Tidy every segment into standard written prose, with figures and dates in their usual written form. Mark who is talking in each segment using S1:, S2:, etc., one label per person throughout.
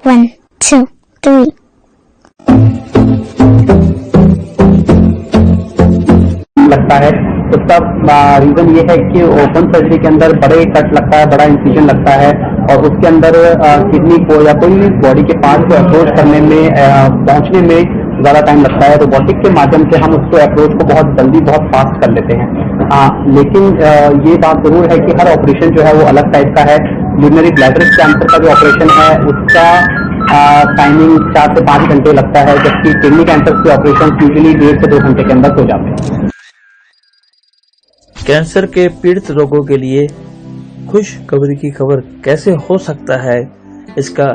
S1: 1, 2, 3.
S2: लगता है उसका रीजन ये है कि ओपन सर्जरी के अंदर बड़े कट लगता है, बड़ा इंसिजन लगता है और उसके अंदर किडनी को या कोई भी बॉडी के पार्ट को अप्रोच करने में पहुंचने में ज़्यादा टाइम लगता है। रोबोटिक के माध्यम से हम उसको अप्रोच को बहुत जल्दी बहुत फास्ट कर लेते हैं। लेकिन ये बात जरूर है कि हर ऑपरेशन जो है वो अलग टाइप का है। यूरिनरी ब्लैडर कैंसर का जो ऑपरेशन है उसका टाइमिंग 4 से 5 घंटे लगता है, जबकि किडनी कैंसर के ऑपरेशन यूजुअली 1.5 से 2 घंटे के अंदर हो जाते हैं।
S3: कैंसर के पीड़ित लोगों के लिए खुशखबरी की खबर कैसे हो सकता है, इसका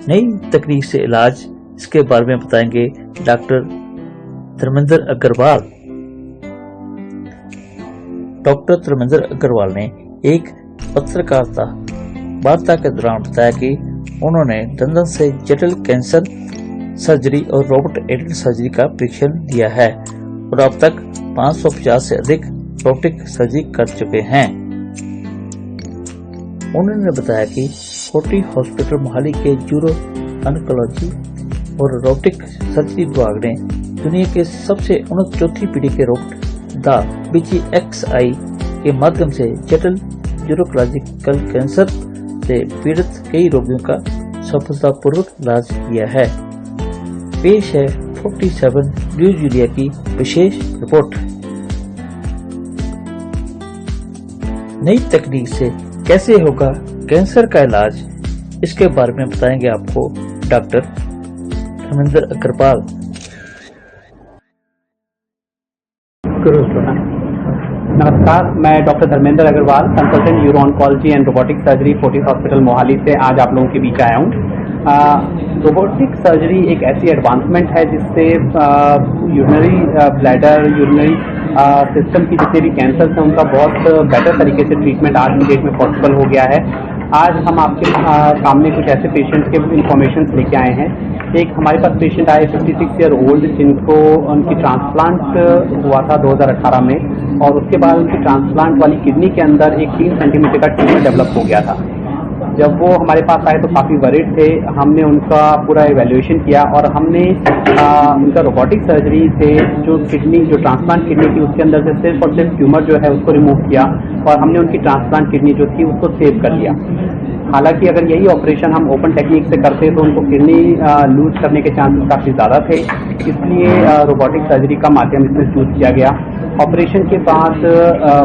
S3: नई तकनीक से इलाज, इसके बारे में बताएंगे डॉक्टर धर्मेंद्र अग्रवाल। डॉक्टर धर्मेंद्र अग्रवाल ने एक पत्रकारिता वार्ता के दौरान बताया कि उन्होंने दंदन से जटिल कैंसर सर्जरी और रोबोट एडेड सर्जरी का परीक्षण दिया है और अब तक 550 से अधिक रोबोटिक सर्जरी कर चुके हैं। उन्होंने बताया कि फोर्टी हॉस्पिटल मोहाली के यूरो ऑन्कोलॉजी और रोबोटिक सर्जरी विभाग ने दुनिया के सबसे उन्नत चौथी पीढ़ी के रोबोट द BGXI के माध्यम से जटिल यूरोकोलॉजिकल कैंसर से पीड़ित कई रोगियों का सफलतापूर्वक इलाज किया है। पेश है 47 न्यूज मीडिया की विशेष रिपोर्ट। नई तकनीक से कैसे होगा कैंसर का इलाज, इसके बारे में बताएंगे आपको डॉक्टर धर्मेंद्र अग्रवाल।
S2: नमस्कार, मैं doctor Dharmendra Agarwal, consultant uro oncology and robotic surgery Fortis hospital Mohali से आज आप लोगों के बीच आया हूँ। रोबोटिक सर्जरी एक ऐसी एडवांसमेंट है जिससे यूरिनरी ब्लैडर, यूरिनरी सिस्टम की जितने भी कैंसर हैं उनका बहुत बेटर तरीके से ट्रीटमेंट आज की डेट में पॉसिबल हो गया है। आज हम आपके सामने कुछ ऐसे पेशेंट्स के इंफॉर्मेशन लेके आए हैं। एक हमारे पास पेशेंट आए 56 ईयर ओल्ड, जिनको उनकी ट्रांसप्लांट हुआ था 2018 में और उसके बाद उनकी ट्रांसप्लांट वाली किडनी के अंदर एक 3 सेंटीमीटर का ट्यूमर डेवलप हो गया था। जब वो हमारे पास आए तो काफ़ी वरीड थे। हमने उनका पूरा इवैल्यूएशन किया और हमने उनका रोबोटिक सर्जरी से जो ट्रांसप्लांट किडनी थी उसके अंदर से सिर्फ और सिर्फ ट्यूमर जो है उसको रिमूव किया और हमने उनकी ट्रांसप्लांट किडनी जो थी उसको सेव कर लिया। हालांकि अगर यही ऑपरेशन हम ओपन टेक्निक से करते तो उनको किडनी लूज करने के चांसेस काफ़ी ज़्यादा थे, इसलिए रोबोटिक सर्जरी का माध्यम इसमें चूज किया गया। ऑपरेशन के बाद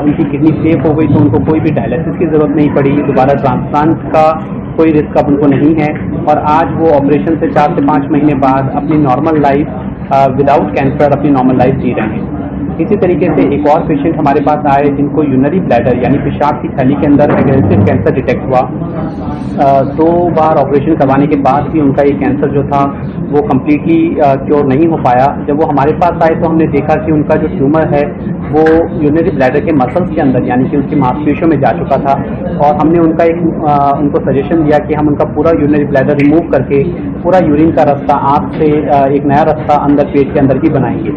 S2: उनकी किडनी सेफ हो गई तो उनको कोई भी डायलिसिस की ज़रूरत नहीं पड़ी, दोबारा ट्रांसप्लांट का कोई रिस्क अब उनको नहीं है और आज वो ऑपरेशन से 4 से 5 महीने बाद अपनी नॉर्मल लाइफ विदाउट कैंसर अपनी नॉर्मल लाइफ जी रहे हैं। इसी तरीके से एक और पेशेंट हमारे पास आए जिनको यूरिनरी ब्लैडर यानी पेशाब की थैली के अंदर एग्रेसिव कैंसर डिटेक्ट हुआ। 2 बार ऑपरेशन करवाने के बाद भी उनका ये कैंसर जो था वो कम्प्लीटली क्योर नहीं हो पाया। जब वो हमारे पास आए तो हमने देखा कि उनका जो ट्यूमर है वो यूरिनरी ब्लैडर के मसल्स के अंदर यानी कि उनकी मांसपेशियों में जा चुका था और हमने उनका उनको सजेशन दिया कि हम उनका पूरा यूरिनरी ब्लैडर रिमूव करके पूरा यूरिन का रास्ता आँख से एक नया रास्ता अंदर पेट के अंदर ही बनाएंगे।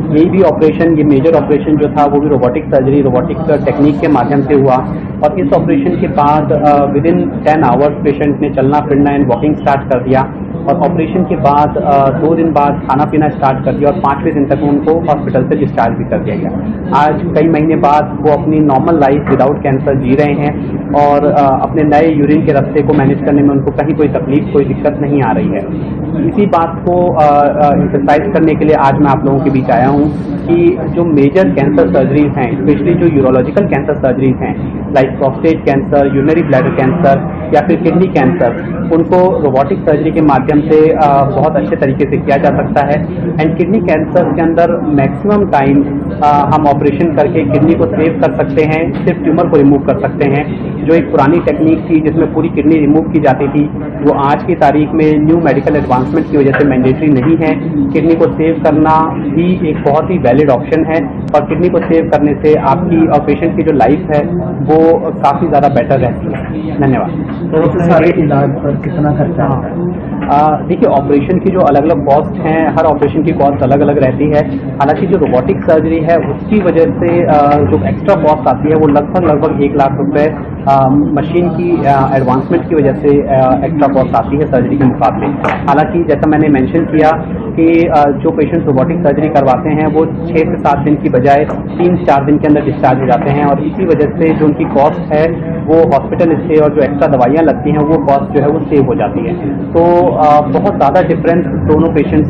S2: यही भी ऑपरेशन, ये मेजर ऑपरेशन जो था वो भी रोबोटिक सर्जरी, रोबोटिक टेक्निक के माध्यम से हुआ और इस ऑपरेशन के बाद विदिन 10 आवर्स पेशेंट ने चलना फिरना एंड वॉकिंग स्टार्ट कर दिया और ऑपरेशन के बाद 2 दिन बाद खाना पीना स्टार्ट कर दिया और 5वें दिन तक उनको हॉस्पिटल से डिस्चार्ज भी कर दिया गया। आज कई महीने बाद वो अपनी नॉर्मल लाइफ विदाउट कैंसर जी रहे हैं और अपने नए यूरिन के रास्ते को मैनेज करने में उनको कहीं कोई तकलीफ, कोई दिक्कत नहीं आ रही है। इसी बात को एक्सरसाइज करने के लिए आज मैं आप लोगों के बीच आया हूँ कि जो मेजर कैंसर सर्जरीज हैं, स्पेशली जो यूरोलॉजिकल कैंसर सर्जरीज हैं like prostate cancer, urinary bladder cancer या फिर किडनी कैंसर, उनको रोबोटिक सर्जरी के माध्यम से बहुत अच्छे तरीके से किया जा सकता है। एंड किडनी कैंसर के अंदर मैक्सिमम टाइम हम ऑपरेशन करके किडनी को सेव कर सकते हैं, सिर्फ ट्यूमर को रिमूव कर सकते हैं। जो एक पुरानी टेक्निक थी जिसमें पूरी किडनी रिमूव की जाती थी वो आज की तारीख में न्यू मेडिकल एडवांसमेंट की वजह से मैंडेटरी नहीं है। किडनी को सेव करना भी एक बहुत ही वैलिड ऑप्शन है और किडनी को सेव करने से आपकी और पेशेंट की जो लाइफ है वो काफ़ी ज़्यादा बेटर रहती है। धन्यवाद।
S3: तो सारे इलाज पर कितना खर्चा आता है?
S2: देखिए, ऑपरेशन की जो अलग अलग कॉस्ट हैं, हर ऑपरेशन की कॉस्ट अलग अलग रहती है। हालांकि जो रोबोटिक सर्जरी है उसकी वजह से जो एक्स्ट्रा कॉस्ट आती है वो लगभग 1 लाख रुपए मशीन की एडवांसमेंट की वजह से एक्स्ट्रा कॉस्ट आती है सर्जरी के मुकाबले। हालांकि जैसा मैंने मेंशन किया कि जो पेशेंट रोबोटिक सर्जरी करवाते हैं वो 6 से 7 दिन की बजाय 3-4 दिन के अंदर डिस्चार्ज हो जाते हैं, और इसी वजह से जो उनकी कॉस्ट है वो हॉस्पिटल स्टे और जो एक्स्ट्रा दवाइयाँ लगती हैं वो कॉस्ट जो है वो सेव हो जाती है। तो बहुत ज़्यादा डिफरेंस दोनों पेशेंट्स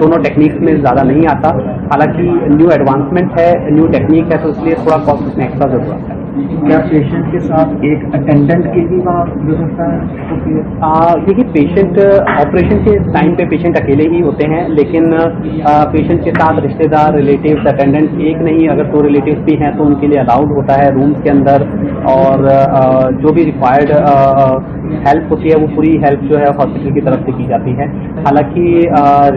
S2: दोनों टेक्निक्स में ज़्यादा नहीं आता। हालांकि न्यू एडवांसमेंट है, न्यू टेक्निक है, तो इसलिए थोड़ा कॉस्ट उसमें एक्स्ट्रा जरूर आता है।
S3: क्या पेशेंट के साथ एक अटेंडेंट की भी वहाँ व्यवस्था है?
S2: देखिए, पेशेंट ऑपरेशन के टाइम पे पेशेंट अकेले ही होते हैं, लेकिन पेशेंट के साथ रिश्तेदार, रिलेटिव्स, अटेंडेंट एक नहीं, अगर 2 रिलेटिव्स भी हैं तो उनके लिए अलाउड होता है रूम्स के अंदर, और जो भी रिक्वायर्ड हेल्प होती है वो पूरी हेल्प जो है हॉस्पिटल की तरफ से की जाती है। हालांकि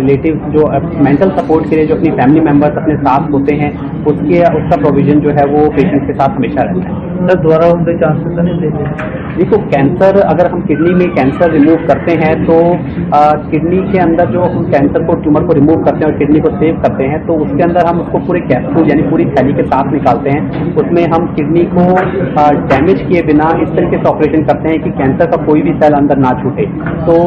S2: रिलेटिव्स जो मेंटल सपोर्ट के लिए जो अपनी फैमिली मेंबर्स अपने साथ होते हैं उसका प्रोविजन जो है वो पेशेंट के साथ हमेशा रहता है।
S3: दोबारा उनके चांसेस तो नहीं देते?
S2: देखो, कैंसर अगर हम किडनी में कैंसर रिमूव करते हैं तो किडनी के अंदर जो हम कैंसर को, ट्यूमर को रिमूव करते हैं और किडनी को सेव करते हैं तो उसके अंदर हम उसको पूरे कैप्सूल यानी पूरी थैली के साथ निकालते हैं। उसमें हम किडनी को डैमेज किए बिना इस तरीके से ऑपरेशन करते हैं कि कैंसर का कोई भी सेल अंदर ना छूटे। तो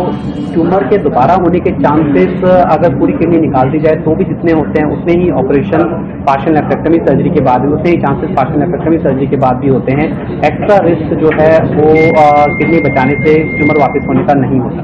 S2: ट्यूमर के दोबारा होने के चांसेस अगर पूरी किडनी निकाल दी जाए तो भी जितने होते हैं उतने ही ऑपरेशन पार्शियल नेफ्रेक्टमी सर्जरी के बाद भी, उतने ही चांसेस पार्शियल नेफ्रेक्टमी सर्जरी के बाद भी होते हैं। एक्स्ट्रा रिस्क जो है वो किडनी बचाने से ट्यूमर वापस होने का नहीं होता।